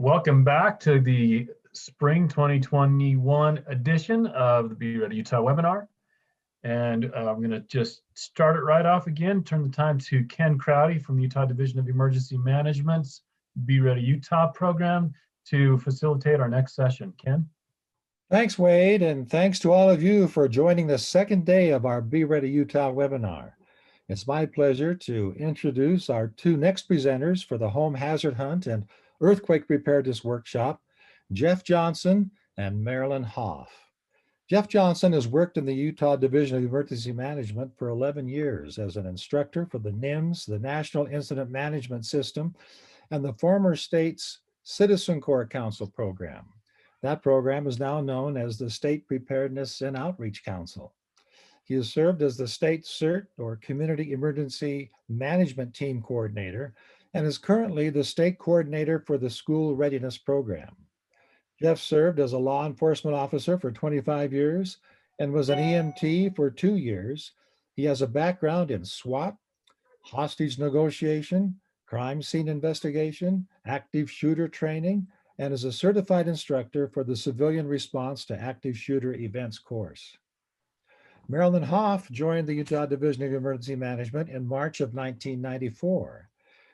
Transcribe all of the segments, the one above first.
Welcome back to the spring 2021 edition of the Be Ready Utah webinar. And I'm going to just start it right off again, turn the time to Ken Crowdy from the Utah Division of Emergency Management's Be Ready Utah program to facilitate our next session. Ken? Thanks, Wade, and thanks to all of you for joining the second day of our Be Ready Utah webinar. It's my pleasure to introduce our two next presenters for the Home Hazard Hunt and Earthquake Preparedness Workshop, Jeff Johnson and Marilyn Hoff. Jeff Johnson has worked in the Utah Division of Emergency Management for 11 years as an instructor for the NIMS, the National Incident Management System, and the former state's Citizen Corps Council program. That program is now known as the State Preparedness and Outreach Council. He has served as the state CERT, or Community Emergency Management Team Coordinator, and is currently the state coordinator for the School Readiness Program. Jeff served as a law enforcement officer for 25 years and was an EMT for 2 years. He has a background in SWAT, hostage negotiation, crime scene investigation, active shooter training, and is a certified instructor for the Civilian Response to Active Shooter Events course. Marilyn Hoff joined the Utah Division of Emergency Management in March of 1994.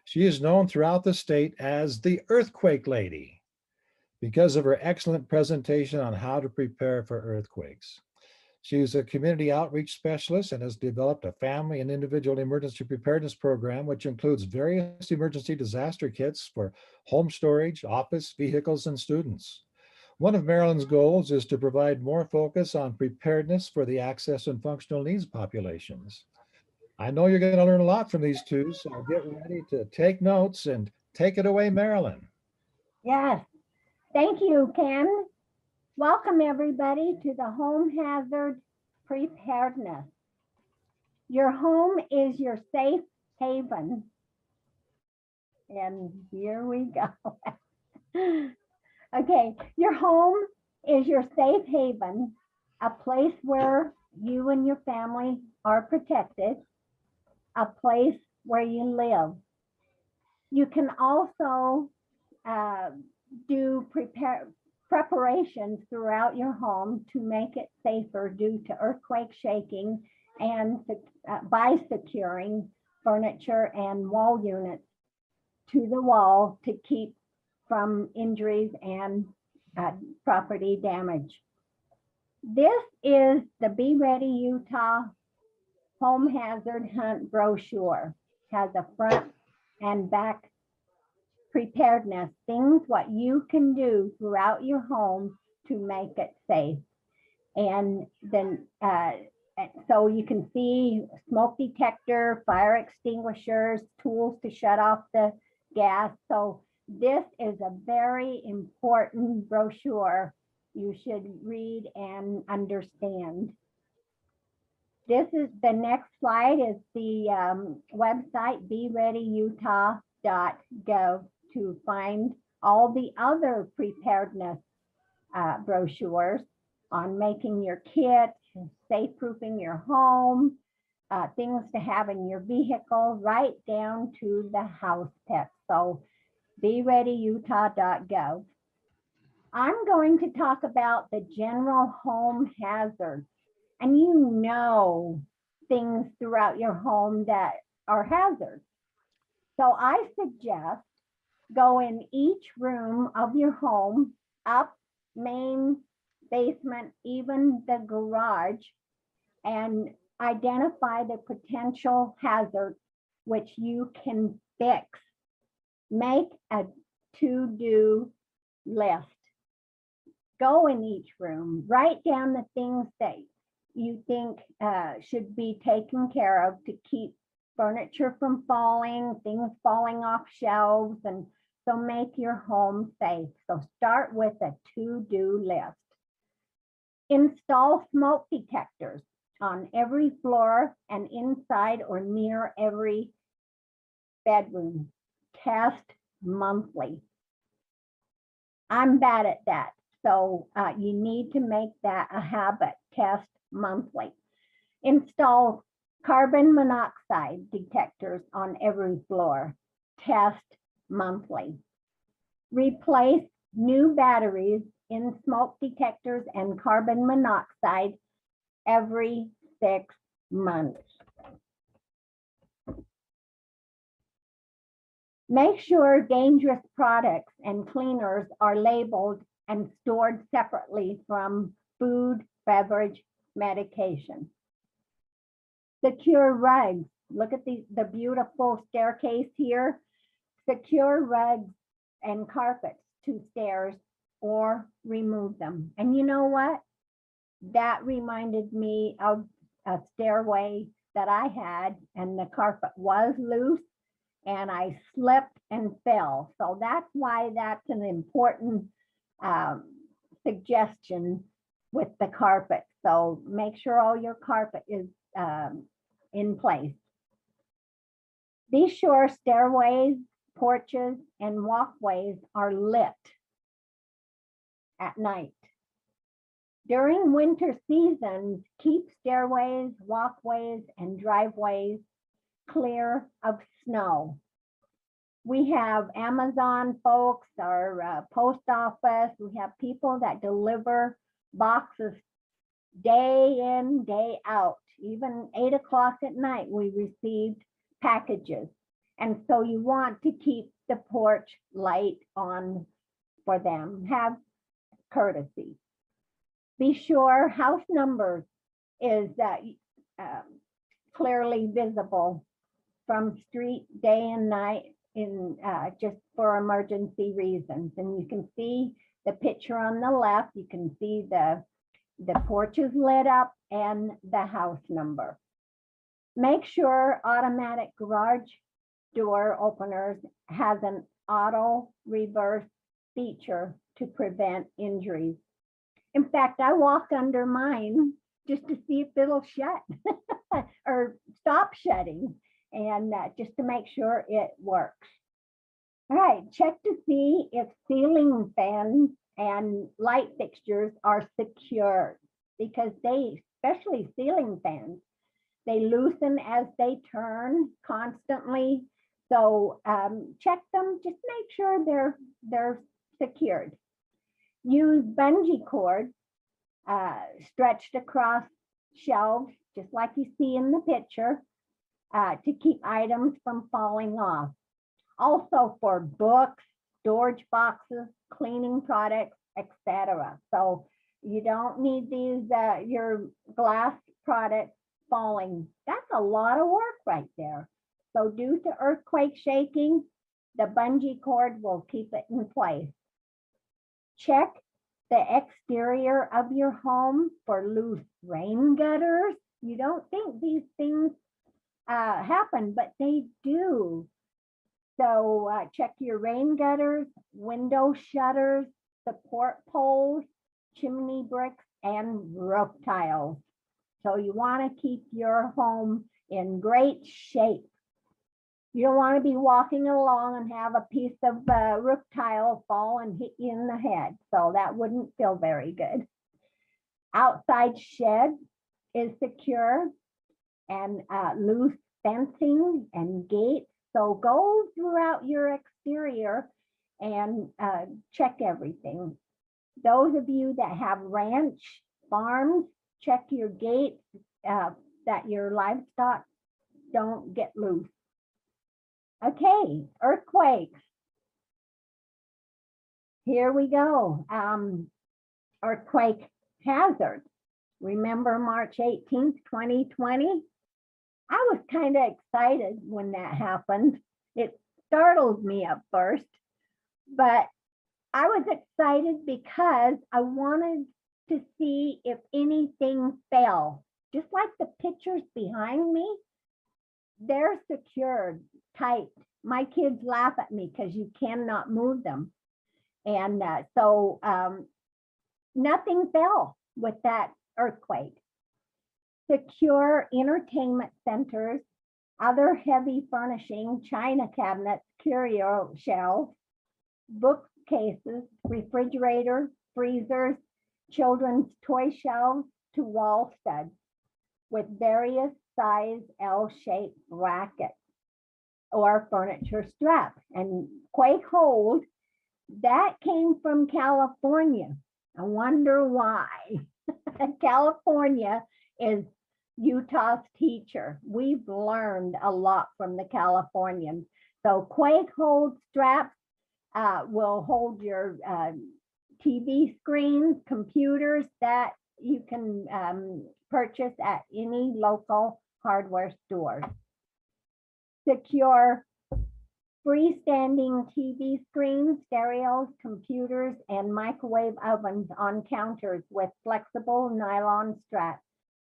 She is known throughout the state as the Earthquake Lady because of her excellent presentation on how to prepare for earthquakes. She is a community outreach specialist and has developed a family and individual emergency preparedness program, which includes various emergency disaster kits for home storage, office, vehicles, and students. One of Marilyn's goals is to provide more focus on preparedness for the access and functional needs populations. I know you're going to learn a lot from these two, so get ready to take notes and take it away, Marilyn. Yes, thank you, Ken. Welcome everybody to the Home Hazard Preparedness. Your home is your safe haven. And here we go. Okay, your home is your safe haven, a place where you and your family are protected, a place where you live. You can also do preparations throughout your home to make it safer due to earthquake shaking and by securing furniture and wall units to the wall to keep from injuries and property damage. This is the Be Ready Utah Home Hazard Hunt brochure. Has a front and back preparedness, things what you can do throughout your home to make it safe. And then so you can see smoke detector, fire extinguishers, tools to shut off the gas. So this is a very important brochure you should read and understand. This is the next slide is the website bereadyutah.gov to find all the other preparedness brochures on making your kit, safe-proofing your home, things to have in your vehicle, right down to the house pets. So bereadyutah.gov. I'm going to talk about the general home hazards. And you know things throughout your home that are hazards. So I suggest go in each room of your home, up, main, basement, even the garage, and identify the potential hazards which you can fix. Make a to-do list. Go in each room, write down the things that you think should be taken care of to keep furniture from falling, things falling off shelves, and so make your home safe. So start with a to-do list. Install smoke detectors on every floor and inside or near every bedroom. Test monthly. I'm bad at that, so you need to make that a habit. Test monthly. Install carbon monoxide detectors on every floor. Test monthly. Replace new batteries in smoke detectors and carbon monoxide every 6 months. Make sure dangerous products and cleaners are labeled and stored separately from food, beverage, medication. Secure rugs. Look at the beautiful staircase here. Secure rugs and carpets to stairs or remove them. And you know what? That reminded me of a stairway that I had, and the carpet was loose and I slipped and fell. So that's why that's an important suggestion with the carpet. So make sure all your carpet is in place. Be sure stairways, porches, and walkways are lit at night. During winter seasons, keep stairways, walkways, and driveways clear of snow. We have Amazon folks, our post office, we have people that deliver boxes day in, day out. Even 8 o'clock at night, we received packages. And so you want to keep the porch light on for them. Have courtesy. Be sure house numbers is clearly visible from street day and night in just for emergency reasons. And you can see the picture on the left. You can see the porch is lit up and the house number. Make sure automatic garage door openers has an auto reverse feature to prevent injuries. In fact, I walk under mine just to see if it'll shut or stop shutting, and just to make sure it works. All right, check to see if ceiling fans and light fixtures are secured, because they, especially ceiling fans, they loosen as they turn constantly. So check them, just make sure they're secured. Use bungee cords stretched across shelves, just like you see in the picture, to keep items from falling off. Also for books, storage boxes, cleaning products, etc. So you don't need these, your glass products falling. That's a lot of work right there. So due to earthquake shaking, the bungee cord will keep it in place. Check the exterior of your home for loose rain gutters. You don't think these things happen, but they do. So check your rain gutters, window shutters, support poles, chimney bricks, and roof tiles. So you want to keep your home in great shape. You don't want to be walking along and have a piece of roof tile fall and hit you in the head. So that wouldn't feel very good. Outside shed is secure, and loose fencing and gates. So go throughout your exterior and check everything. Those of you that have ranch farms, check your gates that your livestock don't get loose. Okay, earthquakes. Here we go. Earthquake hazard. Remember March 18th, 2020? I was kind of excited when that happened. It startled me at first, but I was excited because I wanted to see if anything fell. Just like the pictures behind me, they're secured tight. My kids laugh at me because you cannot move them. And so nothing fell with that earthquake. Secure entertainment centers, other heavy furnishing, china cabinets, curio shelves, bookcases, refrigerators, freezers, children's toy shelves to wall studs with various size L-shaped brackets or furniture straps. And quake hold That came from California. I wonder why. California is Utah's teacher. We've learned a lot from the Californians. So Quake hold straps will hold your TV screens, computers that you can purchase at any local hardware store. Secure freestanding TV screens, stereos, computers, and microwave ovens on counters with flexible nylon straps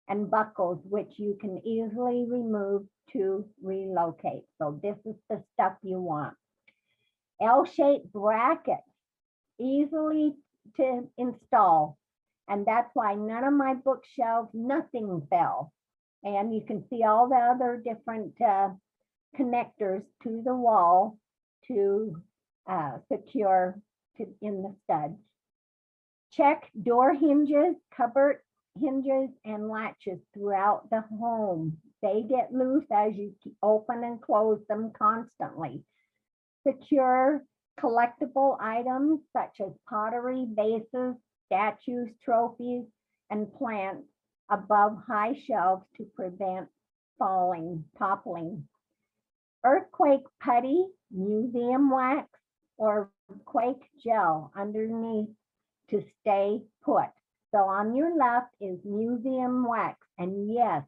and buckles, which you can easily remove to relocate. So this is the stuff you want. L-shaped brackets, easily to install. And that's why none of my bookshelves, nothing fell. And you can see all the other different connectors to the wall to secure in the studs. Check door hinges, cupboard hinges, and latches throughout the home. They get loose as you open and close them constantly. Secure collectible items such as pottery, vases, statues, trophies, and plants above high shelves to prevent toppling. Earthquake putty, museum wax, or quake gel underneath to stay put. So on your left is museum wax, and yes,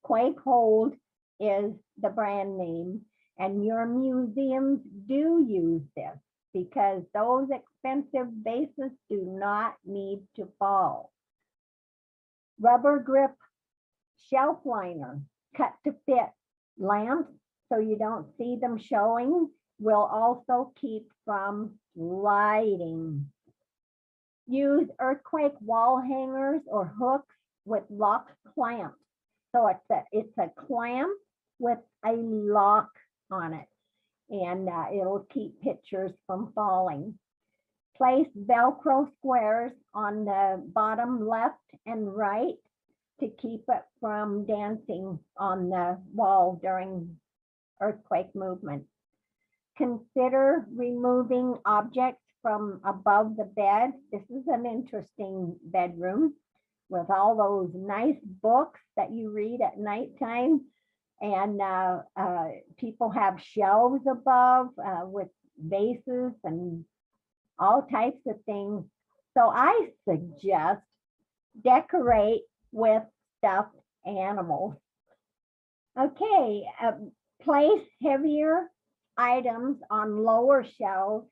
Quake Hold is the brand name, and your museums do use this because those expensive vases do not need to fall. Rubber grip shelf liner, cut to fit lamps so you don't see them showing, will also keep from sliding. Use earthquake wall hangers or hooks with lock clamps. So it's a clamp with a lock on it, and it'll keep pictures from falling. Place Velcro squares on the bottom left and right to keep it from dancing on the wall during earthquake movement. Consider removing objects from above the bed. This is an interesting bedroom with all those nice books that you read at nighttime. And people have shelves above with vases and all types of things. So I suggest decorate with stuffed animals. Okay, place heavier items on lower shelves,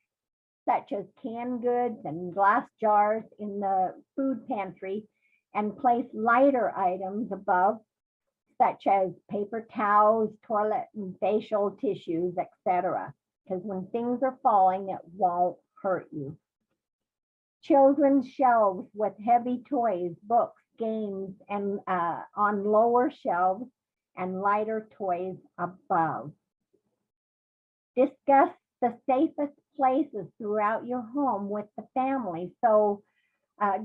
such as canned goods and glass jars in the food pantry, and place lighter items above, such as paper towels, toilet and facial tissues, etc. Because when things are falling, it won't hurt you. Children's shelves with heavy toys, books, games, and on lower shelves, and lighter toys above. Discuss the safest places throughout your home with the family. So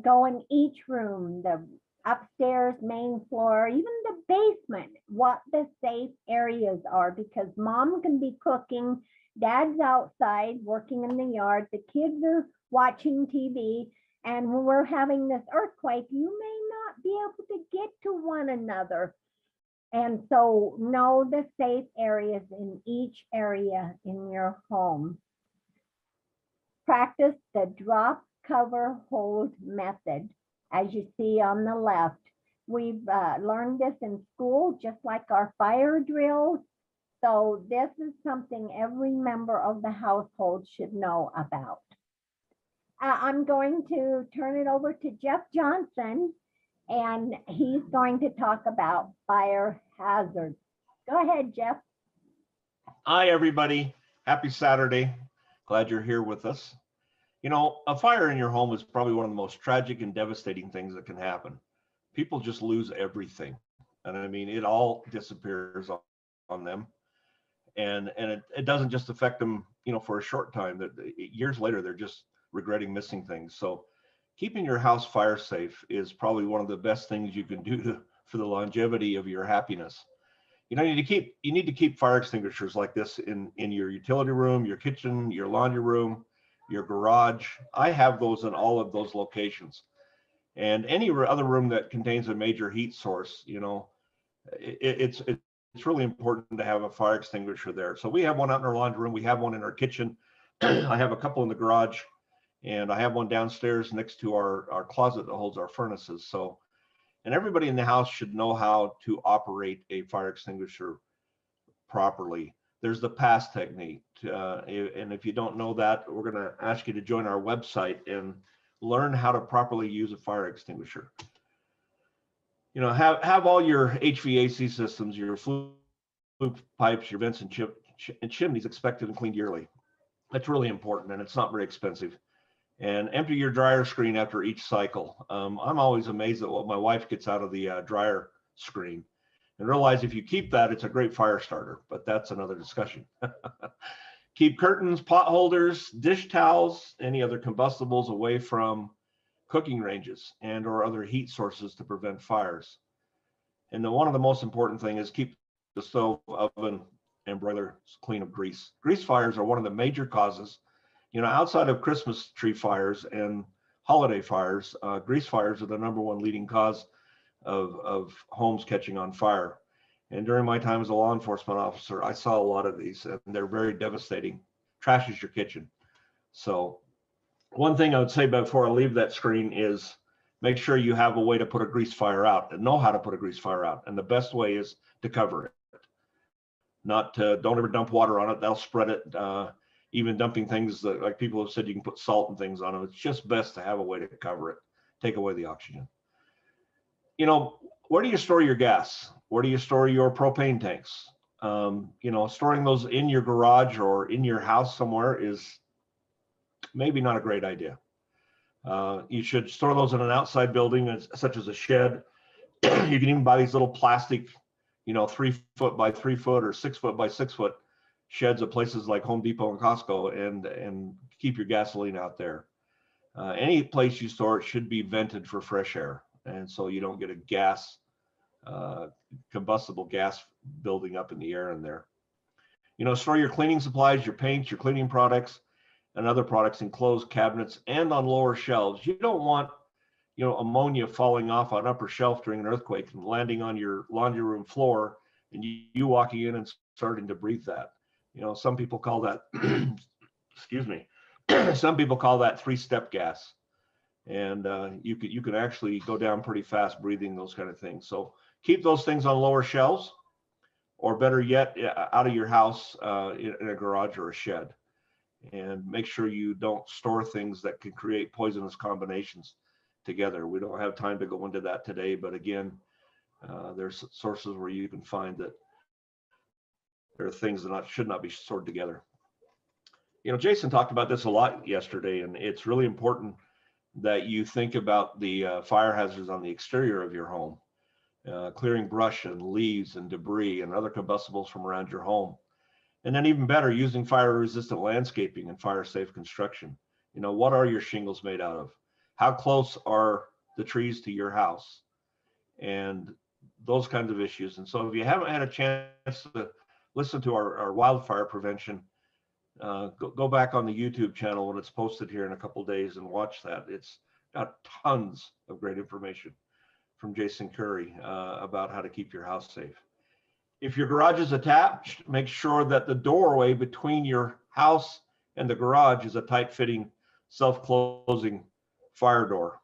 go in each room, the upstairs, main floor, even the basement, what the safe areas are, because mom can be cooking, dad's outside working in the yard, the kids are watching TV, and when we're having this earthquake, you may not be able to get to one another. And so know the safe areas in each area in your home. Practice the drop, cover, hold method. As you see on the left, we've learned this in school, just like our fire drills. So this is something every member of the household should know about. I'm going to turn it over to Jeff Johnson, and he's going to talk about fire hazards. Go ahead, Jeff. Hi, everybody. Happy Saturday. Glad you're here with us. You know, a fire in your home is probably one of the most tragic and devastating things that can happen. People just lose everything. And I mean, it all disappears on them. And it doesn't just affect them, you know, for a short time. That years later, they're just regretting missing things. So keeping your house fire safe is probably one of the best things you can do for the longevity of your happiness. You know, you need to keep fire extinguishers like this in your utility room, your kitchen, your laundry room, your garage. I have those in all of those locations. And any other room that contains a major heat source, you know, it's really important to have a fire extinguisher there. So we have one out in our laundry room. We have one in our kitchen. I have a couple in the garage, and I have one downstairs next to our closet that holds our furnaces. So, and everybody in the house should know how to operate a fire extinguisher properly. There's the pass technique. And if you don't know that, we're going to ask you to join our website and learn how to properly use a fire extinguisher. You know, have all your HVAC systems, your flue pipes, your vents and chimneys inspected and cleaned yearly. That's really important, and it's not very expensive. And empty your dryer screen after each cycle. I'm always amazed at what my wife gets out of the dryer screen, and realize if you keep that, it's a great fire starter, but that's another discussion. Keep curtains, pot holders, dish towels, any other combustibles away from cooking ranges and or other heat sources to prevent fires. And one of the most important thing is keep the stove, oven, and broiler clean of grease. Grease fires are one of the major causes. You know, outside of Christmas tree fires and holiday fires, grease fires are the #1 leading cause of homes catching on fire. And during my time as a law enforcement officer, I saw a lot of these, and they're very devastating. Trashes your kitchen. So one thing I would say before I leave that screen is make sure you have a way to put a grease fire out and know how to put a grease fire out. And the best way is to cover it. Don't ever dump water on it. That'll spread it. Even dumping things that, like people have said, you can put salt and things on them. It's just best to have a way to cover it, take away the oxygen. You know, where do you store your gas? Where do you store your propane tanks? You know, storing those in your garage or in your house somewhere is maybe not a great idea. You should store those in an outside building, such as a shed. You can even buy these little plastic, you know, 3 foot by 3 foot or 6 foot by 6 foot sheds at places like Home Depot and Costco, and keep your gasoline out there. Any place you store it should be vented for fresh air, and so you don't get a gas, combustible gas building up in the air in there. You know, store your cleaning supplies, your paints, your cleaning products, and other products in closed cabinets and on lower shelves. You don't want, you know, ammonia falling off on upper shelf during an earthquake and landing on your laundry room floor, and you walking in and starting to breathe that. You know, some people call that, excuse me, some people call that 3-step gas. And you can actually go down pretty fast breathing those kind of things. So keep those things on lower shelves, or better yet, out of your house in a garage or a shed. And make sure you don't store things that can create poisonous combinations together. We don't have time to go into that today, but again, there's sources where you can find that there are things that should not be stored together. You know, Jason talked about this a lot yesterday, and it's really important that you think about the fire hazards on the exterior of your home, clearing brush and leaves and debris and other combustibles from around your home. And then even better, using fire-resistant landscaping and fire-safe construction. You know, what are your shingles made out of? How close are the trees to your house? And those kinds of issues. And so if you haven't had a chance to listen to our wildfire prevention, go back on the YouTube channel when it's posted here in a couple of days and watch that. It's got tons of great information from Jason Curry about how to keep your house safe. If your garage is attached, make sure that the doorway between your house and the garage is a tight-fitting, self-closing fire door.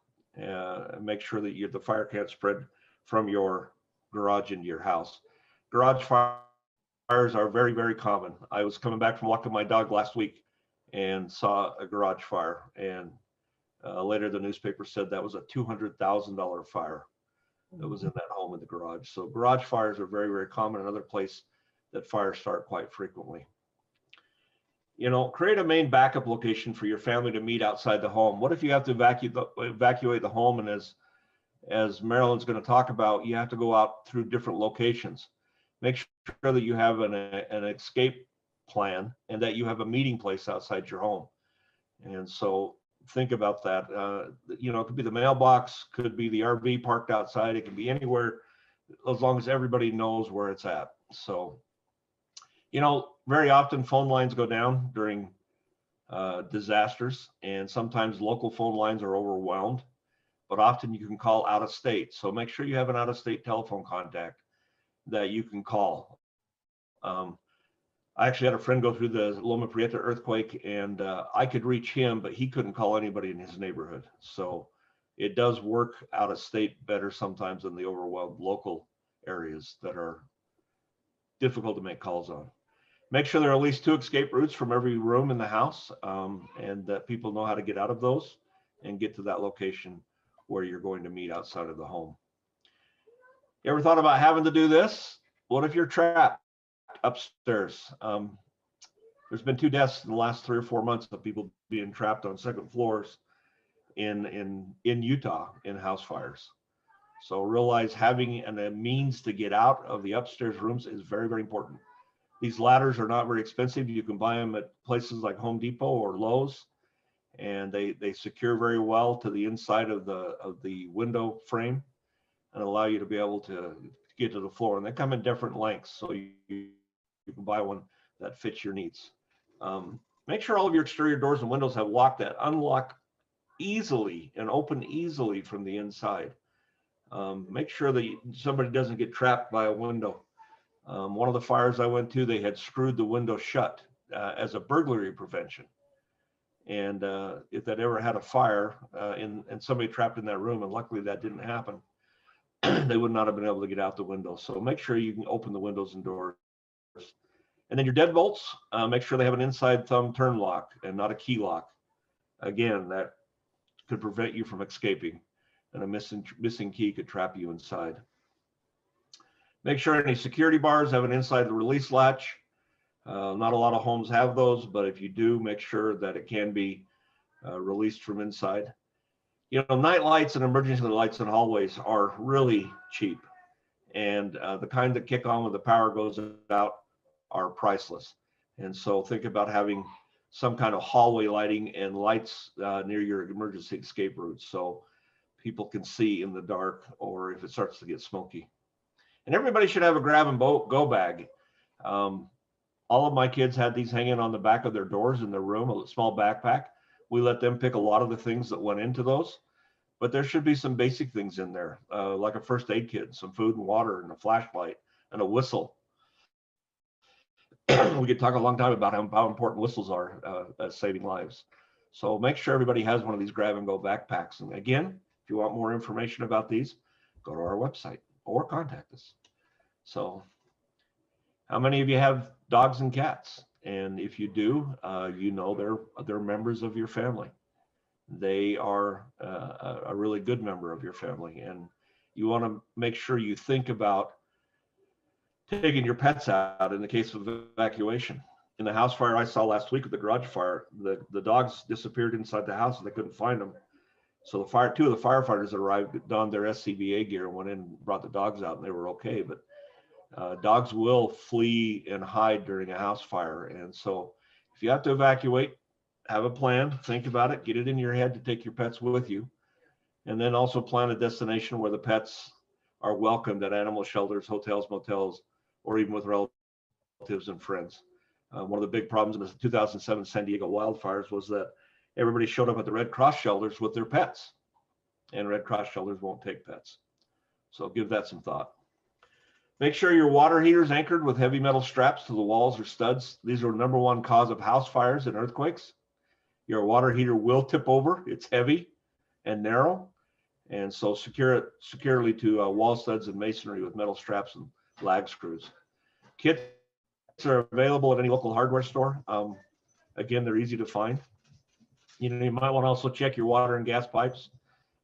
Make sure that the fire can't spread from your garage into your house. Garage fires are very, very common. I was coming back from walking my dog last week and saw a garage fire, and later the newspaper said that was a $200,000 fire that was in that home in the garage. So garage fires are very, very common. Another place that fires start quite frequently. You know, create a main backup location for your family to meet outside the home. What if you have to evacuate the home, and as Marilyn's going to talk about, you have to go out through different locations. Make sure that you have an escape plan and that you have a meeting place outside your home. And so think about that. You know, it could be the mailbox, could be the RV parked outside. It can be anywhere, as long as everybody knows where it's at. So, you know, very often phone lines go down during disasters, and sometimes local phone lines are overwhelmed, but often you can call out of state. So make sure you have an out of state telephone contact that you can call. I actually had a friend go through the Loma Prieta earthquake, and I could reach him, but he couldn't call anybody in his neighborhood. So it does work out of state better sometimes than the overwhelmed local areas that are difficult to make calls on. Make sure there are at least 2 escape routes from every room in the house, and that people know how to get out of those and get to that location where you're going to meet outside of the home. You ever thought about having to do this? What if you're trapped upstairs? There's been 2 deaths in the last 3 or 4 months of people being trapped on second floors in Utah in house fires. So realize having a means to get out of the upstairs rooms is very, very important. These ladders are not very expensive. You can buy them at places like Home Depot or Lowe's, and they secure very well to the inside of the window frame and allow you to be able to get to the floor. And they come in different lengths, so you can buy one that fits your needs. Make sure all of your exterior doors and windows have lock that unlock easily and open easily from the inside. Make sure that somebody doesn't get trapped by a window. One of the fires I went to, they had screwed the window shut as a burglary prevention. And if that ever had a fire and somebody trapped in that room, and luckily that didn't happen, they would not have been able to get out the window. So make sure you can open the windows and doors. And then your deadbolts, make sure they have an inside thumb turn lock and not a key lock. Again, that could prevent you from escaping, and a missing key could trap you inside. Make sure any security bars have an inside release latch. Not a lot of homes have those, but if you do, make sure that it can be released from inside. You know, night lights and emergency lights in hallways are really cheap, and the kind that kick on when the power goes out are priceless. And so think about having some kind of hallway lighting and lights near your emergency escape routes so people can see in the dark or if it starts to get smoky. And everybody should have a grab and go bag. All of my kids had these hanging on the back of their doors in their room, a small backpack. We let them pick a lot of the things that went into those, but there should be some basic things in there, like a first aid kit, some food and water, and a flashlight, and a whistle. We could talk a long time about how important whistles are as saving lives. So make sure everybody has one of these grab and go backpacks. And again, if you want more information about these, go to our website or contact us. So how many of you have dogs and cats? And if you do, you know they're members of your family. They are a really good member of your family, and you want to make sure you think about taking your pets out in the case of evacuation. In the house fire I saw last week at the garage fire, the dogs disappeared inside the house and they couldn't find them. So two of the firefighters that arrived donned their SCBA gear and went in and brought the dogs out, and they were okay. But dogs will flee and hide during a house fire. And so if you have to evacuate, have a plan, think about it, get it in your head to take your pets with you. And then also plan a destination where the pets are welcomed at animal shelters, hotels, motels, or even with relatives and friends. One of the big problems in the 2007 San Diego wildfires was that everybody showed up at the Red Cross shelters with their pets, and Red Cross shelters won't take pets. So give that some thought. Make sure your water heater is anchored with heavy metal straps to the walls or studs. These are the #1 cause of house fires and earthquakes. Your water heater will tip over. It's heavy and narrow. And so secure it securely to wall studs and masonry with metal straps and lag screws. Kits are available at any local hardware store. Again, they're easy to find. You might want to also check your water and gas pipes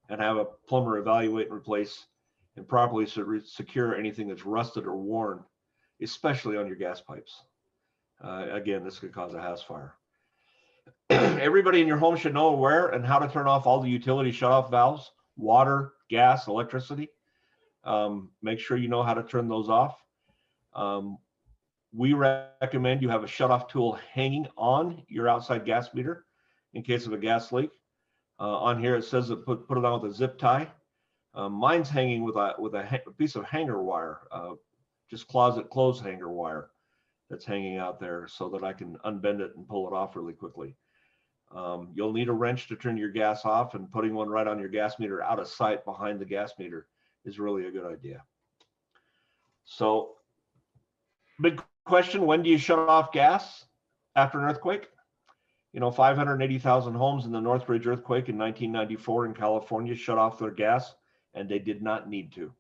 and have a plumber evaluate and replace and properly secure anything that's rusted or worn, especially on your gas pipes. Again, this could cause a house fire. Everybody in your home should know where and how to turn off all the utility shutoff valves, water, gas, electricity. Make sure you know how to turn those off. We recommend you have a shutoff tool hanging on your outside gas meter in case of a gas leak. On here it says that put it on with a zip tie. Mine's hanging with a piece of hanger wire, just closet clothes hanger wire that's hanging out there so that I can unbend it and pull it off really quickly. You'll need a wrench to turn your gas off, and putting one right on your gas meter out of sight behind the gas meter is really a good idea. So, big question, when do you shut off gas after an earthquake? 580,000 homes in the Northridge earthquake in 1994 in California shut off their gas, and they did not need to.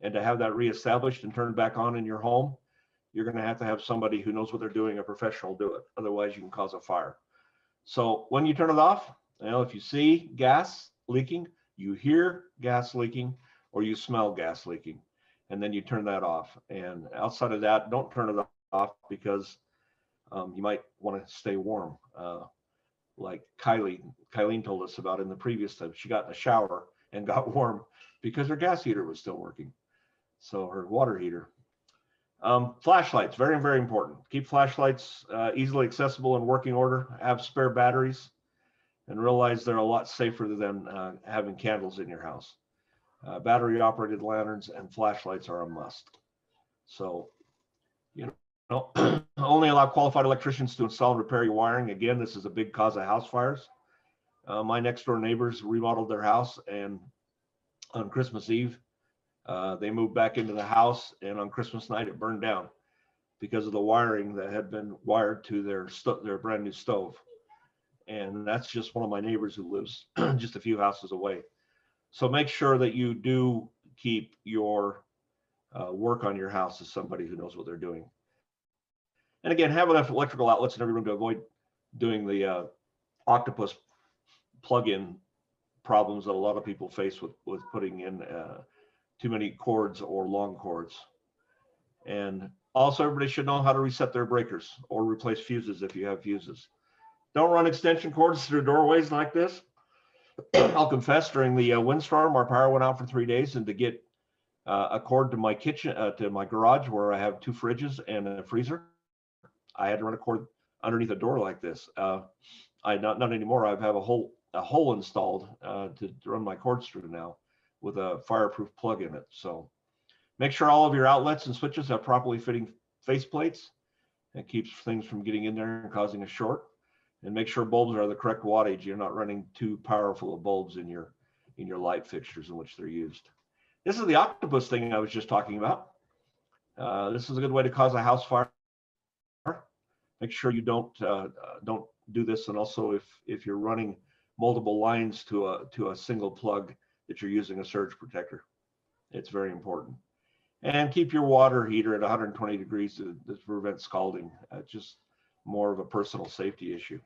And to have that reestablished and turned back on in your home, you're going to have somebody who knows what they're doing, a professional, do it. Otherwise, you can cause a fire. So when you turn it off, if you see gas leaking, you hear gas leaking, or you smell gas leaking, and then you turn that off. And outside of that, don't turn it off, because you might want to stay warm. Like Kylene told us about in the previous time, she got in a shower and got warm because her gas heater was still working. So her water heater. Flashlights, very, very important. Keep flashlights easily accessible and working order. Have spare batteries, and realize they're a lot safer than having candles in your house. Battery operated lanterns and flashlights are a must. So, only allow qualified electricians to install and repair your wiring. Again, this is a big cause of house fires. My next door neighbors remodeled their house, and on Christmas Eve, they moved back into the house, and on Christmas night it burned down because of the wiring that had been wired to their brand new stove. And that's just one of my neighbors who lives just a few houses away. So make sure that you do keep your work on your house as somebody who knows what they're doing. And again, have enough electrical outlets in every room to avoid doing the octopus plug-in problems that a lot of people face with putting in too many cords or long cords. And also, everybody should know how to reset their breakers or replace fuses if you have fuses. Don't run extension cords through doorways like this. I'll confess, during the windstorm, our power went out for 3 days, and to get a cord to my kitchen, to my garage where I have 2 fridges and a freezer, I had to run a cord underneath a door like this. Not anymore. I have a hole installed to run my cords through now, with a fireproof plug in it. So make sure all of your outlets and switches have properly fitting faceplates. It keeps things from getting in there and causing a short. And make sure bulbs are the correct wattage. You're not running too powerful of bulbs in your light fixtures in which they're used. This is the octopus thing I was just talking about. This is a good way to cause a house fire. Make sure you don't do this. And also, if you're running multiple lines to a single plug, that you're using a surge protector. It's very important. And keep your water heater at 120 degrees to prevent scalding. Just more of a personal safety issue.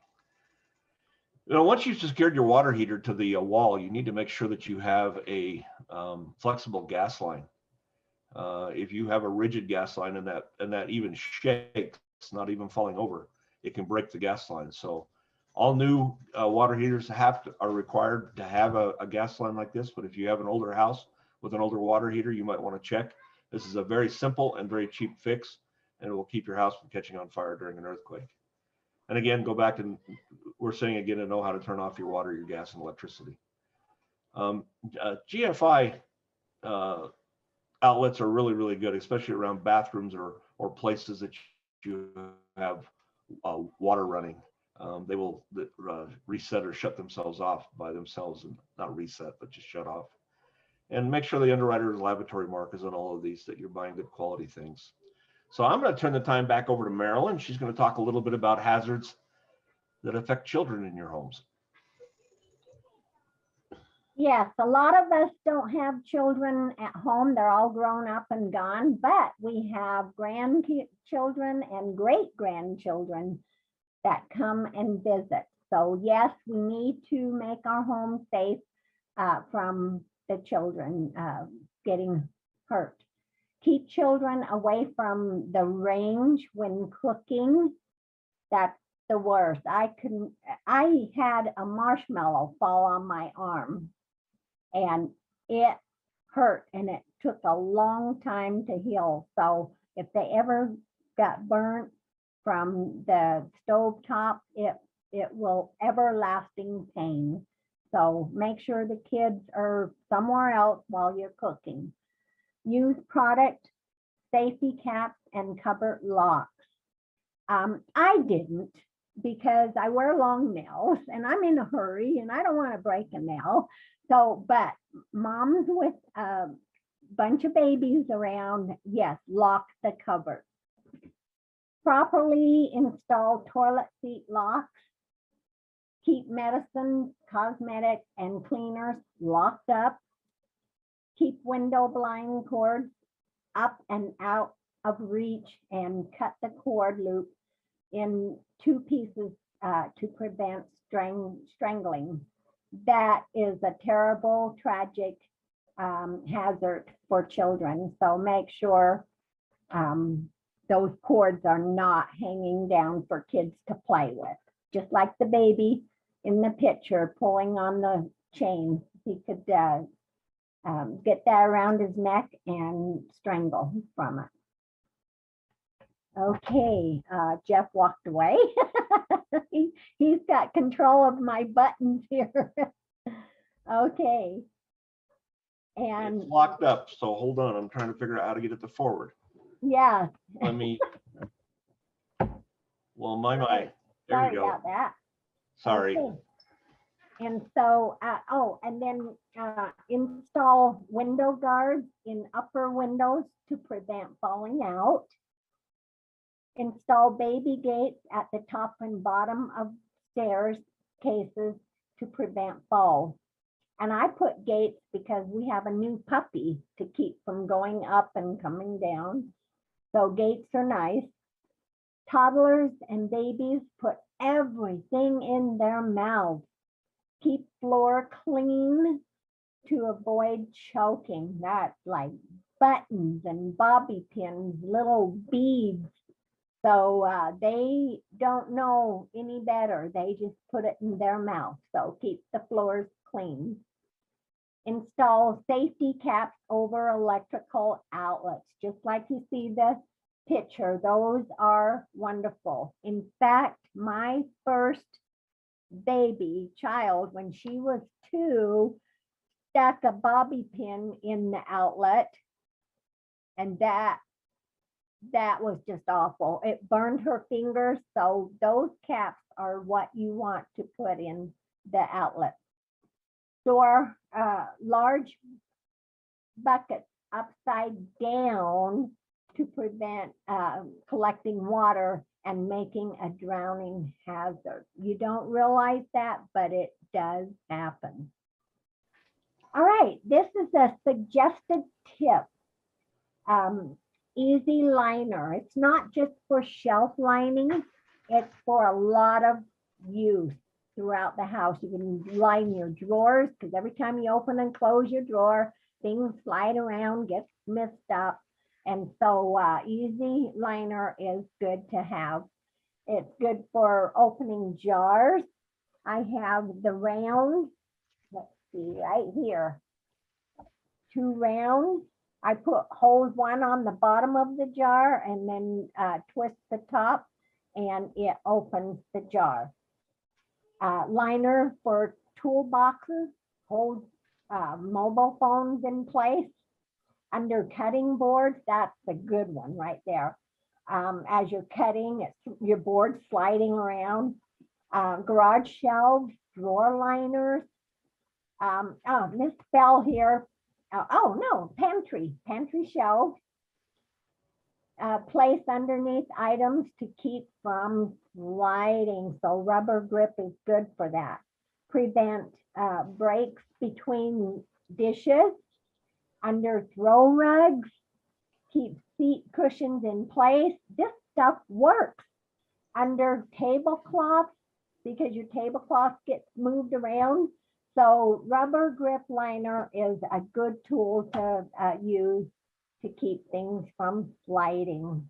Once you've secured your water heater to the wall, you need to make sure that you have a flexible gas line. If you have a rigid gas line and that even shakes, not even falling over, it can break the gas line. So all new water heaters are required to have a gas line like this. But if you have an older house with an older water heater, you might want to check. This is a very simple and very cheap fix, and it will keep your house from catching on fire during an earthquake. And again, go back, and we're saying again to know how to turn off your water, your gas, and electricity. GFI outlets are really, really good, especially around bathrooms or places that you have water running. They will reset or shut themselves off by themselves, and not reset, but just shut off. And make sure the underwriter's laboratory mark is on all of these, that you're buying good quality things. So I'm going to turn the time back over to Marilyn. She's going to talk a little bit about hazards that affect children in your homes. Yes, a lot of us don't have children at home. They're all grown up and gone, but we have grandchildren and great-grandchildren that come and visit. So yes, we need to make our home safe from the children getting hurt. Keep children away from the range when cooking. That's the worst. I had a marshmallow fall on my arm, and it hurt, and it took a long time to heal. So if they ever got burnt from the stove top, it will everlasting pain. So make sure the kids are somewhere else while you're cooking. Use product safety caps and cupboard locks. I didn't, because I wear long nails and I'm in a hurry and I don't want to break a nail. So, but moms with a bunch of babies around, yes, lock the cupboard. Properly install toilet seat locks. Keep medicine, cosmetics, and cleaners locked up. Keep window blind cords up and out of reach and cut the cord loop in 2 pieces to prevent strangling. That is a terrible, tragic hazard for children. So make sure those cords are not hanging down for kids to play with. Just like the baby in the picture pulling on the chain, he could get that around his neck and strangle from it. Okay, Jeff walked away. He's got control of my buttons here. Okay. And it's locked up, so hold on. I'm trying to figure out how to get it to forward. yeah. Let me. Well, my. There Sorry we go. about that. Sorry. Okay. And so, and then install window guards in upper windows to prevent falling out. Install baby gates at the top and bottom of stairs cases to prevent falls. And I put gates because we have a new puppy to keep from going up and coming down. So gates are nice. Toddlers and babies put everything in their mouths. Keep floor clean to avoid choking. That's like buttons and bobby pins, little beads. So they don't know any better. They just put it in their mouth. So keep the floors clean. Install safety caps over electrical outlets, just like you see the picture. Those are wonderful. In fact, my first baby child, when she was 2, stuck a bobby pin in the outlet, and that was just awful. It burned her fingers. So those caps are what you want to put in the outlet. Store large buckets upside down to prevent collecting water and making a drowning hazard. You don't realize that, but it does happen. All right, this is a suggested tip. Easy liner. It's not just for shelf lining, it's for a lot of use throughout the house. You can line your drawers because every time you open and close your drawer, things slide around, get messed up. And so easy liner is good to have. It's good for opening jars. I have the round, let's see, right here, 2 rounds. I hold one on the bottom of the jar and then twist the top and it opens the jar. Liner for toolboxes, holds mobile phones in place. Under cutting boards, that's a good one right there. As you're cutting, your board sliding around. Garage shelves, drawer liners. Miss Bell here. Oh no, pantry shelves. Place underneath items to keep from sliding. So rubber grip is good for that. Prevent breaks between dishes. Under throw rugs, keep seat cushions in place. This stuff works. Under tablecloths, because your tablecloth gets moved around. So rubber grip liner is a good tool to use to keep things from sliding.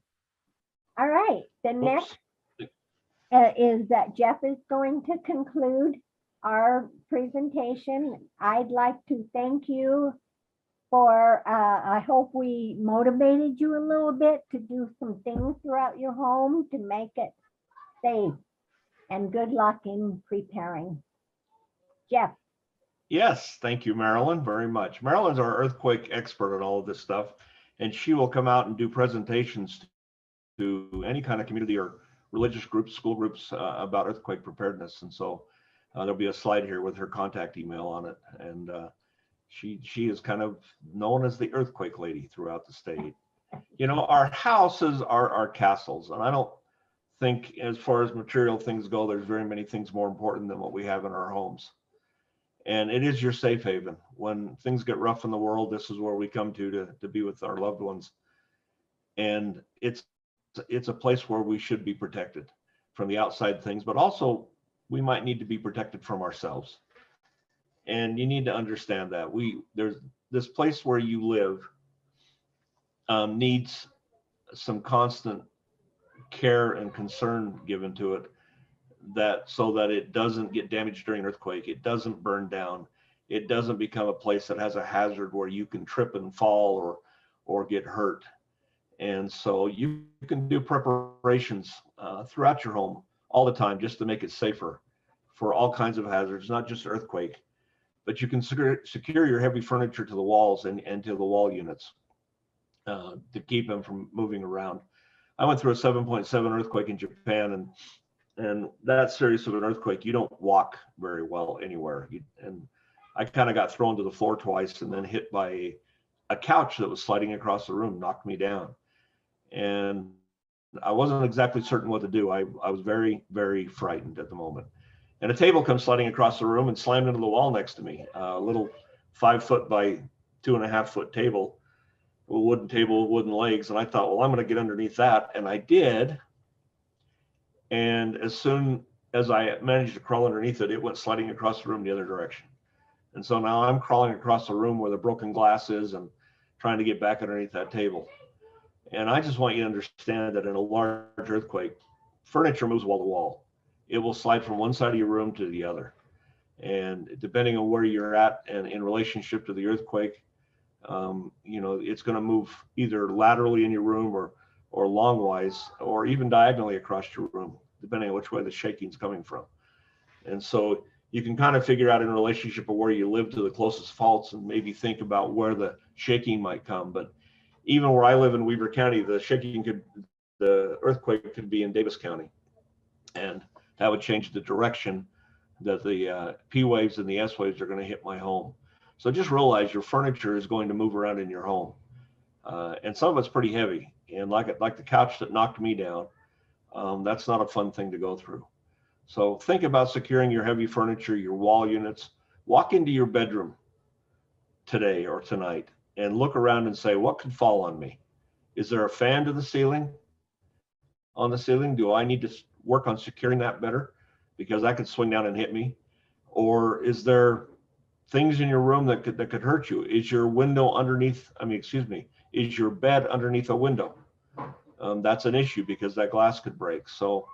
All right, the next is that Jeff is going to conclude our presentation. I'd like to thank you for, I hope we motivated you a little bit to do some things throughout your home to make it safe, and good luck in preparing. Jeff. Yes, thank you, Marilyn, very much. Marilyn's our earthquake expert on all of this stuff, and she will come out and do presentations to any kind of community or religious groups, school groups about earthquake preparedness. And so there'll be a slide here with her contact email on it. And she is kind of known as the earthquake lady throughout the state. You know, our houses are our castles, and I don't think, as far as material things go, there's very many things more important than what we have in our homes. And it is your safe haven. When things get rough in the world, this is where we come to be with our loved ones. And it's a place where we should be protected from the outside things, but also we might need to be protected from ourselves. And you need to understand that there's this place where you live needs some constant care and concern given to it, so that it doesn't get damaged during an earthquake, it doesn't burn down, it doesn't become a place that has a hazard where you can trip and fall or get hurt. And so you can do preparations throughout your home all the time just to make it safer for all kinds of hazards, not just earthquake, but you can secure your heavy furniture to the walls and to the wall units to keep them from moving around. I went through a 7.7 earthquake in Japan, and that serious of an earthquake, you don't walk very well anywhere. And I kind of got thrown to the floor twice and then hit by a couch that was sliding across the room, knocked me down. And I wasn't exactly certain what to do. I was very, very frightened at the moment. And a table comes sliding across the room and slammed into the wall next to me, a little 5 foot by 2.5 foot table, a wooden table, wooden legs. And I thought, well, I'm going to get underneath that. And I did. And as soon as I managed to crawl underneath it, it went sliding across the room the other direction. And so now I'm crawling across the room where the broken glass is and trying to get back underneath that table. And I just want you to understand that in a large earthquake, furniture moves wall to wall. It will slide from one side of your room to the other. And depending on where you're at and in relationship to the earthquake, you know, it's going to move either laterally in your room or longwise, or even diagonally across your room, depending on which way the shaking's coming from. And so you can kind of figure out in relationship of where you live to the closest faults and maybe think about where the shaking might come. But even where I live in Weber County, the earthquake could be in Davis County. And that would change the direction that the P waves and the S waves are going to hit my home. So just realize your furniture is going to move around in your home. And some of it's pretty heavy. And like the couch that knocked me down, that's not a fun thing to go through. So think about securing your heavy furniture, your wall units. Walk into your bedroom today or tonight and look around and say, what could fall on me? Is there a fan to the ceiling? On the ceiling? Do I need to work on securing that better? Because that could swing down and hit me. Or is there things in your room that could hurt you? Is your window underneath, is your bed underneath a window? That's an issue because that glass could break. So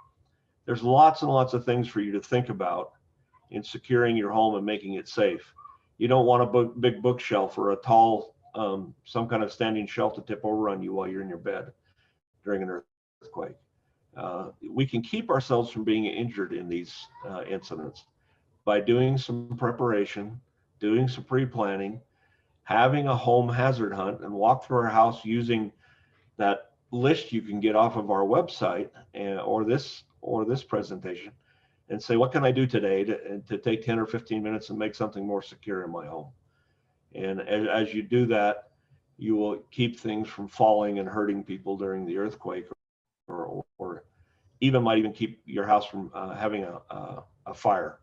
there's lots and lots of things for you to think about in securing your home and making it safe. You don't want a big bookshelf or a tall, some kind of standing shelf to tip over on you while you're in your bed during an earthquake. We can keep ourselves from being injured in these incidents by doing some preparation, doing some pre-planning, having a home hazard hunt, and walk through our house using that list you can get off of our website or this presentation, and say, what can I do today to take 10 or 15 minutes and make something more secure in my home? And as you do that, you will keep things from falling and hurting people during the earthquake, or even might even keep your house from having a fire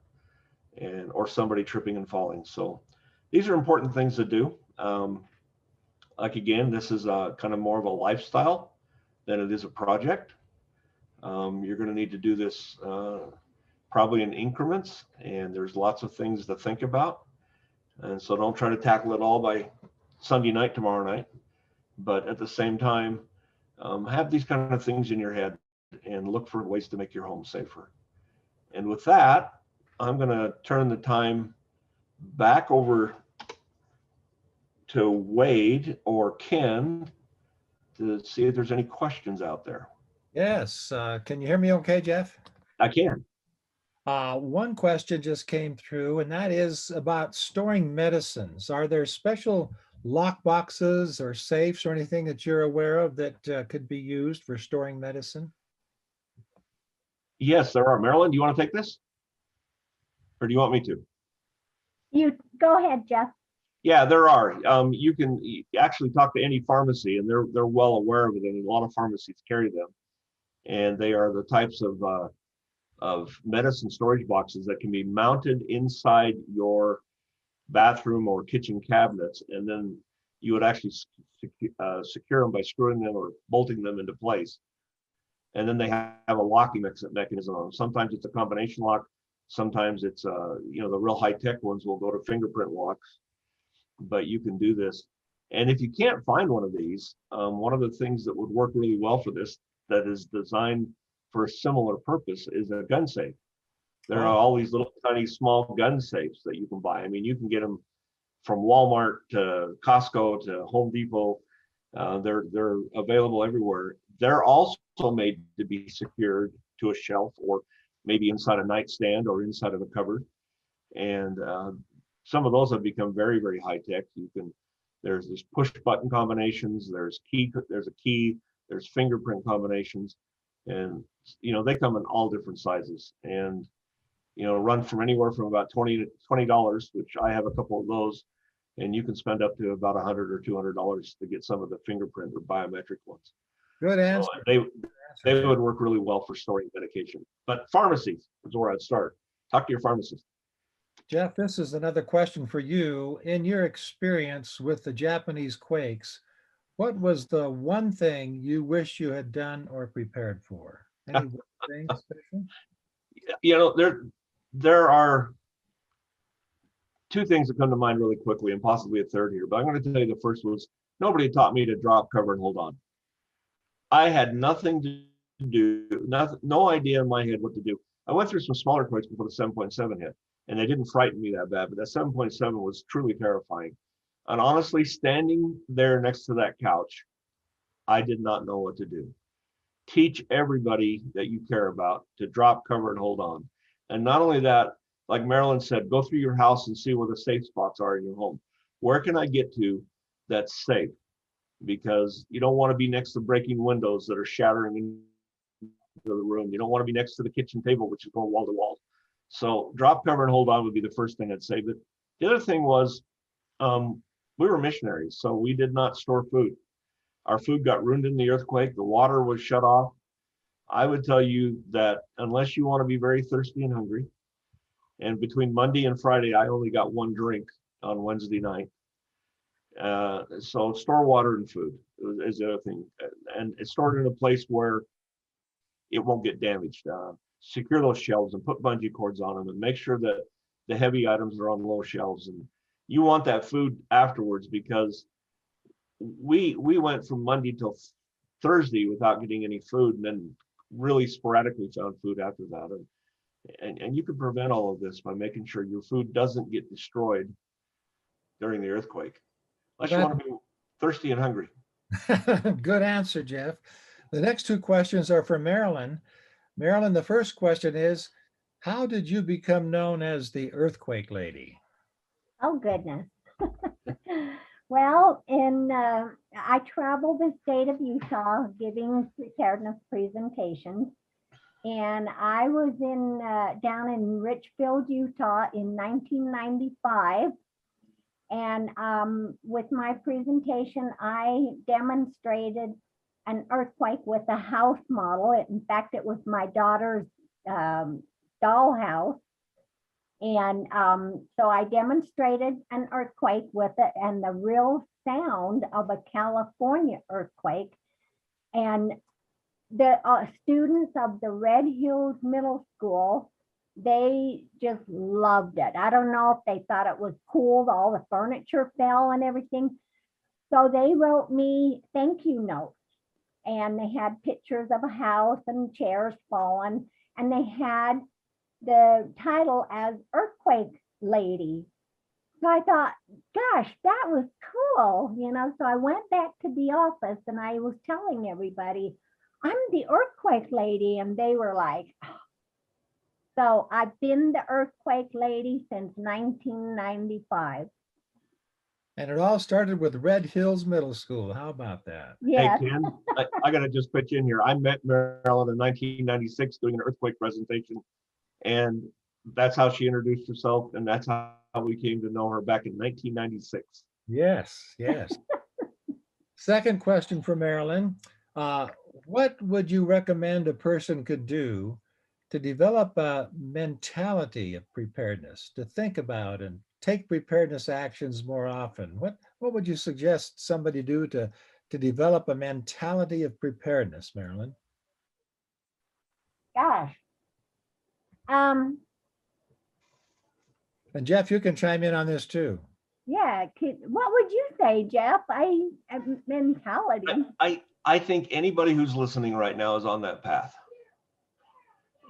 or somebody tripping and falling. So these are important things to do. Like, again, this is kind of more of a lifestyle than it is a project. You're going to need to do this probably in increments, and there's lots of things to think about. And so don't try to tackle it all by Sunday night tomorrow night, but at the same time, have these kind of things in your head and look for ways to make your home safer. And with that, I'm going to turn the time back over to Wade or Ken to see if there's any questions out there. Yes. Can you hear me okay, Jeff? I can. One question just came through, and that is about storing medicines. Are there special lock boxes or safes or anything that you're aware of that could be used for storing medicine? Yes, there are. Marilyn, do you want to take this? Or do you want me to? You go ahead, Jeff. Yeah, there are. You can actually talk to any pharmacy, and they're well aware of it, and a lot of pharmacies carry them. And they are the types of medicine storage boxes that can be mounted inside your bathroom or kitchen cabinets, and then you would actually secure them by screwing them or bolting them into place. And then they have a locking mechanism on them. Sometimes it's a combination lock. Sometimes it's the real high-tech ones will go to fingerprint locks. But you can do this. And if you can't find one of these, one of the things that would work really well for this, that is designed for a similar purpose, is a gun safe. There are all these little tiny small gun safes that you can buy. I mean, you can get them from Walmart to Costco to Home Depot. They're available everywhere. They're also made to be secured to a shelf or maybe inside a nightstand or inside of a cupboard. And some of those have become very, very high tech. There's this push button combinations. There's a key. There's fingerprint combinations, and they come in all different sizes. And run from anywhere from about $20, which I have a couple of those, and you can spend up to about $100 or $200 to get some of the fingerprint or biometric ones. Good answer. So they would work really well for storing medication. But pharmacies is where I'd start. Talk to your pharmacist. Jeff, this is another question for you. In your experience with the Japanese quakes, what was the one thing you wish you had done or prepared for? Anything special? There are two things that come to mind really quickly, and possibly a third here, but I'm going to tell you the first was nobody taught me to drop, cover, and hold on. I had nothing to do, no idea in my head what to do. I went through some smaller quakes before the 7.7 hit, and they didn't frighten me that bad, but that 7.7 was truly terrifying. And honestly, standing there next to that couch, I did not know what to do. Teach everybody that you care about to drop, cover, and hold on. And not only that, like Marilyn said, go through your house and see where the safe spots are in your home. Where can I get to that's safe? Because you don't want to be next to breaking windows that are shattering into the room. You don't want to be next to the kitchen table, which is going wall to wall. So drop, cover, and hold on would be the first thing I'd say. But the other thing was, we were missionaries, so we did not store food. Our food got ruined in the earthquake. The water was shut off. I would tell you that unless you want to be very thirsty and hungry, and between Monday and Friday, I only got one drink on Wednesday night. So store water and food is the other thing. And it's stored in a place where it won't get damaged. Secure those shelves and put bungee cords on them and make sure that the heavy items are on low shelves. And you want that food afterwards, because we went from Monday till Thursday without getting any food, and then really sporadically found food after that. And you can prevent all of this by making sure your food doesn't get destroyed during the earthquake, unless you want to be thirsty and hungry. Good answer, Jeff. The next two questions are for Marilyn. Marilyn, the first question is, how did you become known as the Earthquake Lady? Oh, goodness. Well, I traveled the state of Utah giving preparedness presentations. And I was down in Richfield, Utah in 1995. And with my presentation, I demonstrated an earthquake with a house model. In fact, it was my daughter's dollhouse. And so I demonstrated an earthquake with it and the real sound of a California earthquake. And the students of the Red Hills Middle School, they just loved it. I don't know if they thought it was cool, all the furniture fell and everything. So they wrote me thank you notes, and they had pictures of a house and chairs fallen, and they had the title as Earthquake Lady. So I thought, gosh, that was cool, so I went back to the office and I was telling everybody, I'm the Earthquake Lady, and they were like, oh. So I've been the Earthquake Lady since 1995. And it all started with Red Hills Middle School. How about that? Hey, Yes. Ken, I got to just pitch in here. I met Marilyn in 1996 doing an earthquake presentation, and that's how she introduced herself, and that's how we came to know her back in 1996. Yes, yes. Second question for Marilyn. What would you recommend a person could do to develop a mentality of preparedness, to think about and take preparedness actions more often? What would you suggest somebody do to develop a mentality of preparedness, Marilyn? Gosh. Um, And Jeff, you can chime in on this too. yeah. What would you say, Jeff? Mentality. I think anybody who's listening right now is on that path.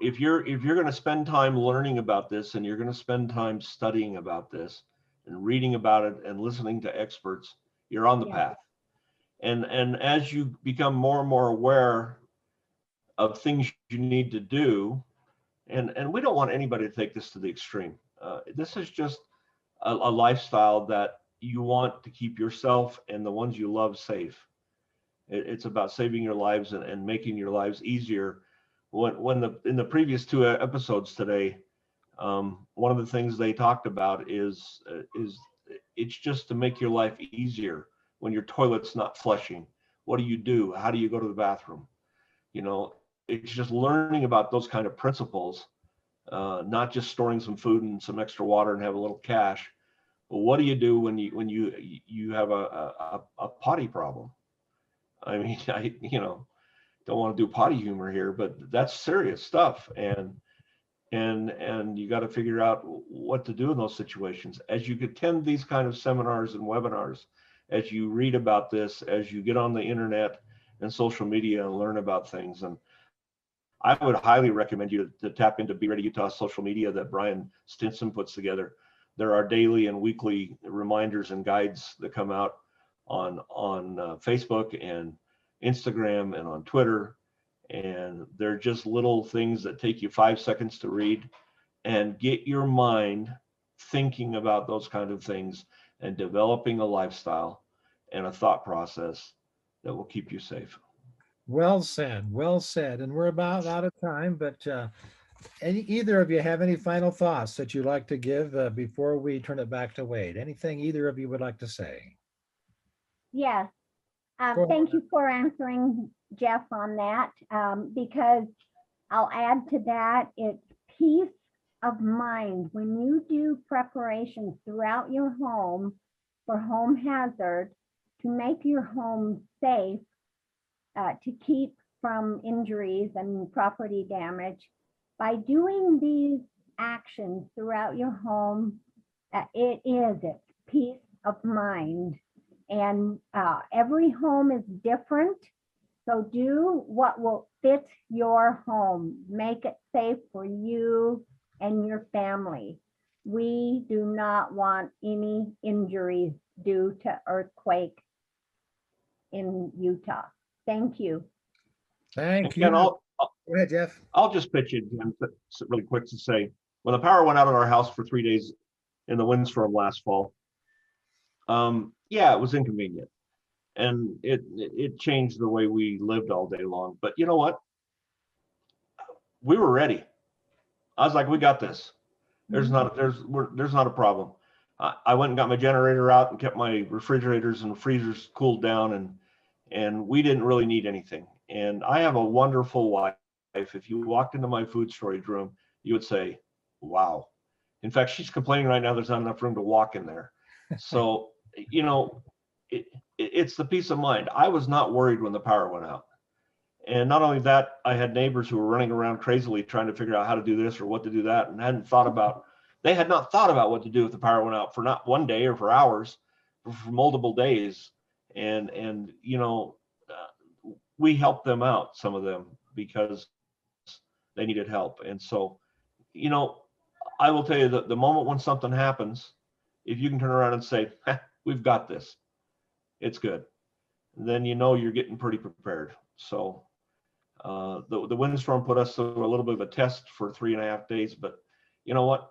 If you're going to spend time learning about this, and you're going to spend time studying about this and reading about it and listening to experts, you're on the Yeah. path. And as you become more and more aware of things you need to do, and we don't want anybody to take this to the extreme. This is just a lifestyle that you want to keep yourself and the ones you love safe. It's about saving your lives and making your lives easier. In the previous two episodes today, one of the things they talked about is it's just to make your life easier. When your toilet's not flushing, what do? How do you go to the bathroom? You know, it's just learning about those kind of principles, not just storing some food and some extra water and have a little cash. But what do you do when you have a potty problem? I mean, I don't want to do potty humor here, but that's serious stuff, and you got to figure out what to do in those situations. As you attend these kind of seminars and webinars, as you read about this, as you get on the internet and social media and learn about things, and I would highly recommend you to tap into Be Ready Utah social media that Brian Stinson puts together. There are daily and weekly reminders and guides that come out on Facebook and Instagram and on Twitter, and they're just little things that take you 5 seconds to read and get your mind thinking about those kind of things and developing a lifestyle and a thought process that will keep you safe. Well said, well said. And we're about out of time, but either of you have any final thoughts that you'd like to give before we turn it back to Wade? Anything either of you would like to say? Yes. Go ahead. Thank you for answering, Jeff, on that, because I'll add to that, it's peace of mind. When you do preparations throughout your home for home hazard, to make your home safe, to keep from injuries and property damage, by doing these actions throughout your home, it's peace of mind. And every home is different. So do what will fit your home. Make it safe for you and your family. We do not want any injuries due to earthquake in Utah. Thank you. Thank Ken, you. Go ahead, Jeff. I'll just pitch in really quick to say, when the power went out in our house for 3 days in the windstorm last fall, yeah, it was inconvenient, and it changed the way we lived all day long. But you know what? We were ready. I was like, we got this. There's not a problem. I went and got my generator out and kept my refrigerators and freezers cooled down, and we didn't really need anything. And I have a wonderful wife. If you walked into my food storage room, you would say, wow. In fact, she's complaining right now there's not enough room to walk in there. So, it's the peace of mind. I was not worried when the power went out. And not only that, I had neighbors who were running around crazily trying to figure out how to do this or what to do that, and they had not thought about what to do if the power went out for not one day or for hours, but for multiple days. And we helped them out, some of them, because they needed help. And so, I will tell you that the moment when something happens, if you can turn around and say, we've got this, it's good, then you're getting pretty prepared. So the windstorm put us through a little bit of a test for 3.5 days, but you know what?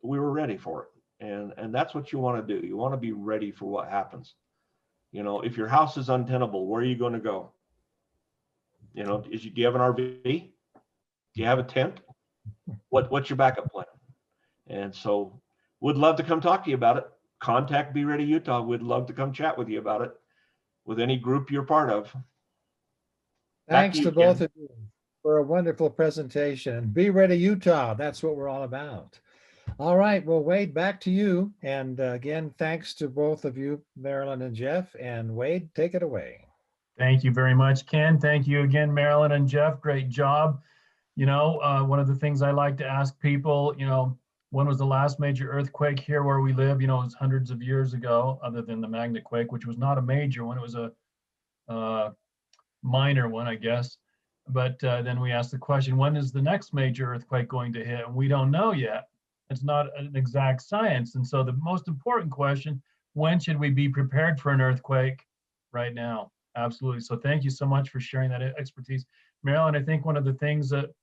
We were ready for it. And that's what you want to do. You want to be ready for what happens. You know, if your house is untenable, where are you going to go? You know, do you have an RV? Do you have a tent? What's your backup plan? And so would love to come talk to you about it. Contact Be Ready Utah. We'd love to come chat with you about it with any group you're part of. Thanks to both of you for a wonderful presentation. Be Ready Utah, that's what we're all about. All right, well, Wade, back to you. And again, thanks to both of you, Marilyn and Jeff. And Wade, take it away. Thank you very much, Ken. Thank you again, Marilyn and Jeff. Great job. You know, one of the things I like to ask people, you know, when was the last major earthquake here where we live? You know, it was hundreds of years ago, other than the magnet quake, which was not a major one. It was a minor one, I guess. But then we ask the question, when is the next major earthquake going to hit? And we don't know yet. It's not an exact science. And so the most important question, when should we be prepared for an earthquake? Right now. Absolutely. So thank you so much for sharing that expertise. Marilyn, I think one of the things that,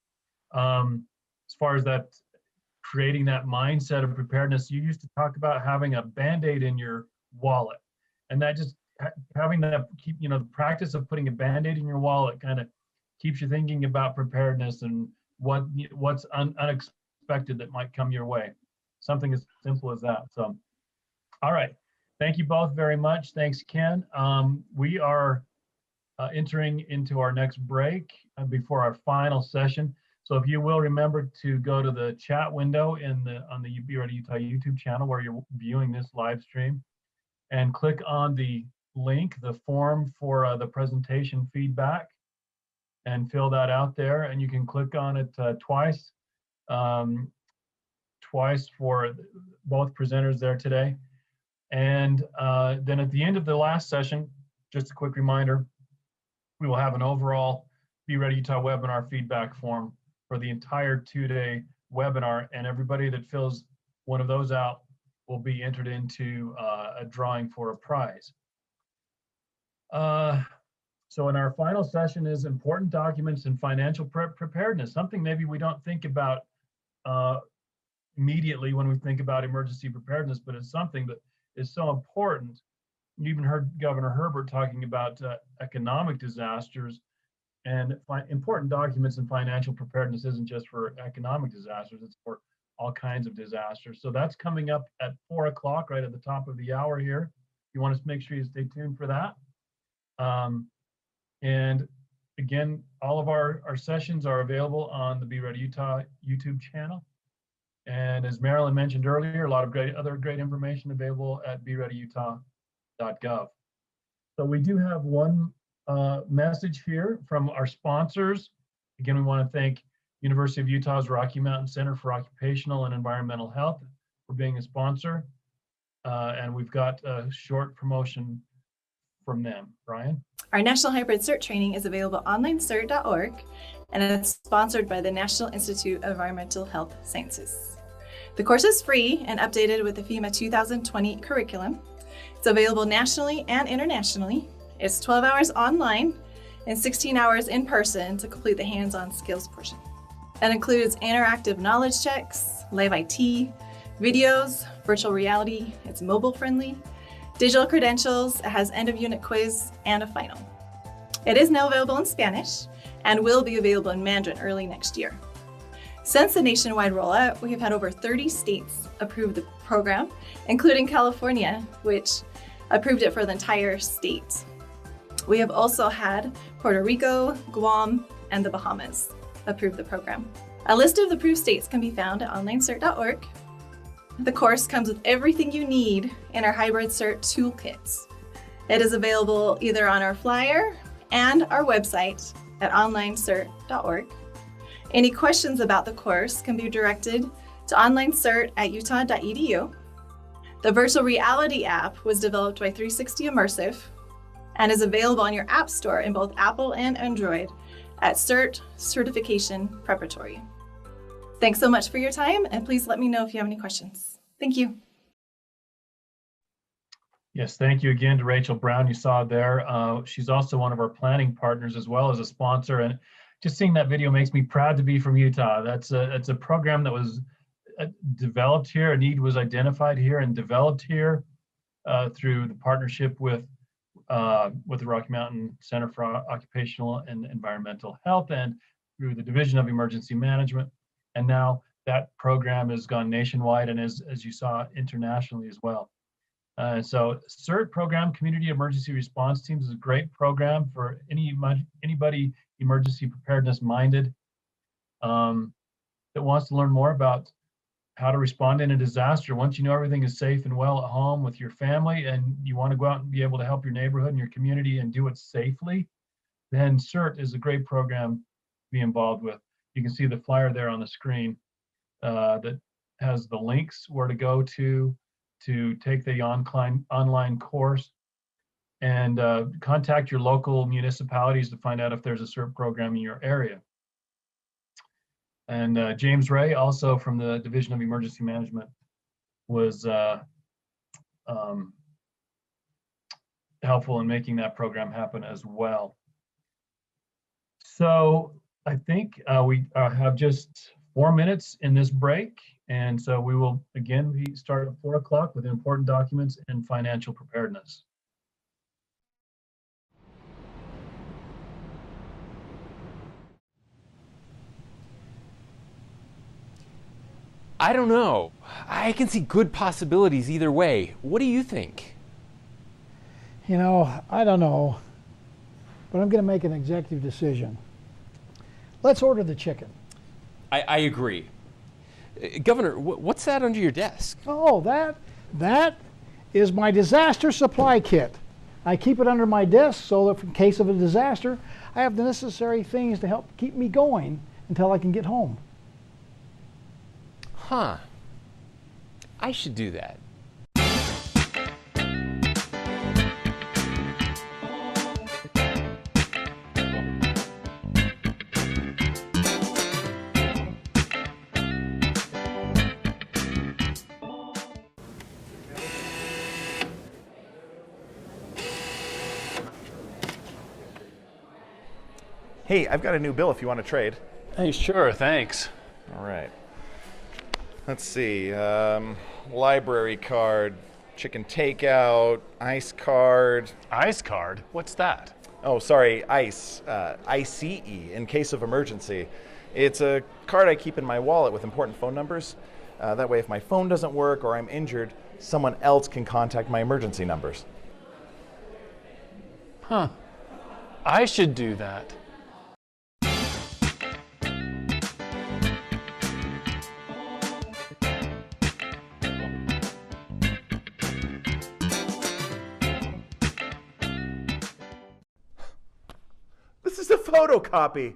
as far as that, creating that mindset of preparedness, you used to talk about having a Band-Aid in your wallet. And that just, having that, you know, the practice of putting a Band-Aid in your wallet kind of keeps you thinking about preparedness and what's unexpected that might come your way. Something as simple as that. So, all right. Thank you both very much. Thanks, Ken. We are entering into our next break before our final session. So if you will remember to go to the chat window on the Be Ready Utah YouTube channel where you're viewing this live stream, and click on the link, the form for the presentation feedback, and fill that out there. And you can click on it twice for both presenters there today. And then at the end of the last session, just a quick reminder, we will have an overall Be Ready Utah webinar feedback form for the entire 2-day webinar, and everybody that fills one of those out will be entered into a drawing for a prize. So in our final session is important documents and financial preparedness, something maybe we don't think about immediately when we think about emergency preparedness, but it's something that is so important. You even heard Governor Herbert talking about economic disasters, and important documents and financial preparedness isn't just for economic disasters, it's for all kinds of disasters. So that's coming up at 4 o'clock, right at the top of the hour here. You want to make sure you stay tuned for that. And again, all of our sessions are available on the Be Ready Utah YouTube channel. And as Marilyn mentioned earlier, a lot of other great information available at bereadyutah.gov. So we do have one message here from our sponsors. Again, we want to thank University of Utah's Rocky Mountain Center for Occupational and Environmental Health for being a sponsor. And we've got a short promotion from them. Brian? Our National Hybrid CERT training is available at onlinecert.org, and it's sponsored by the National Institute of Environmental Health Sciences. The course is free and updated with the FEMA 2020 curriculum. It's available nationally and internationally. It's 12 hours online and 16 hours in person to complete the hands-on skills portion. It includes interactive knowledge checks, live IT, videos, virtual reality, it's mobile friendly, digital credentials, it has end-of-unit quiz, and a final. It is now available in Spanish and will be available in Mandarin early next year. Since the nationwide rollout, we have had over 30 states approve the program, including California, which approved it for the entire state. We have also had Puerto Rico, Guam, and the Bahamas approve the program. A list of the approved states can be found at onlinecert.org. The course comes with everything you need in our hybrid CERT toolkits. It is available either on our flyer and our website at onlinecert.org. Any questions about the course can be directed to onlinecert@utah.edu. The virtual reality app was developed by 360 Immersive and is available on your app store in both Apple and Android at CERT Certification Preparatory. Thanks so much for your time, and please let me know if you have any questions. Thank you. Yes, thank you again to Rachel Brown. You saw there. She's also one of our planning partners as well as a sponsor. And just seeing that video makes me proud to be from Utah. That's a program that was developed here, a need was identified here and developed here through the partnership with the Rocky Mountain Center for Occupational and Environmental Health and through the Division of Emergency Management. And now that program has gone nationwide and as you saw, internationally as well. So CERT program, Community Emergency Response Teams, is a great program for anybody emergency preparedness minded that wants to learn more about how to respond in a disaster. Once you know everything is safe and well at home with your family and you want to go out and be able to help your neighborhood and your community and do it safely, then CERT is a great program to be involved with. You can see the flyer there on the screen that has the links where to go to take the online course, and contact your local municipalities to find out if there's a CERT program in your area. And James Ray, also from the Division of Emergency Management, was helpful in making that program happen as well. So I think we have just 4 minutes in this break. And so we will again start at 4 o'clock with important documents and financial preparedness. I don't know. I can see good possibilities either way. What do you think? You know, I don't know, but I'm going to make an executive decision. Let's order the chicken. I agree. Governor, what's that under your desk? Oh, that is my disaster supply kit. I keep it under my desk so that in case of a disaster, I have the necessary things to help keep me going until I can get home. Huh. I should do that. Hey, I've got a new bill if you want to trade. Hey, sure, thanks. All right. Let's see. Library card, chicken takeout, ice card. Ice card? What's that? Oh, sorry, ICE. ICE, in case of emergency. It's a card I keep in my wallet with important phone numbers. That way, if my phone doesn't work or I'm injured, someone else can contact my emergency numbers. Huh. I should do that. This is a photocopy.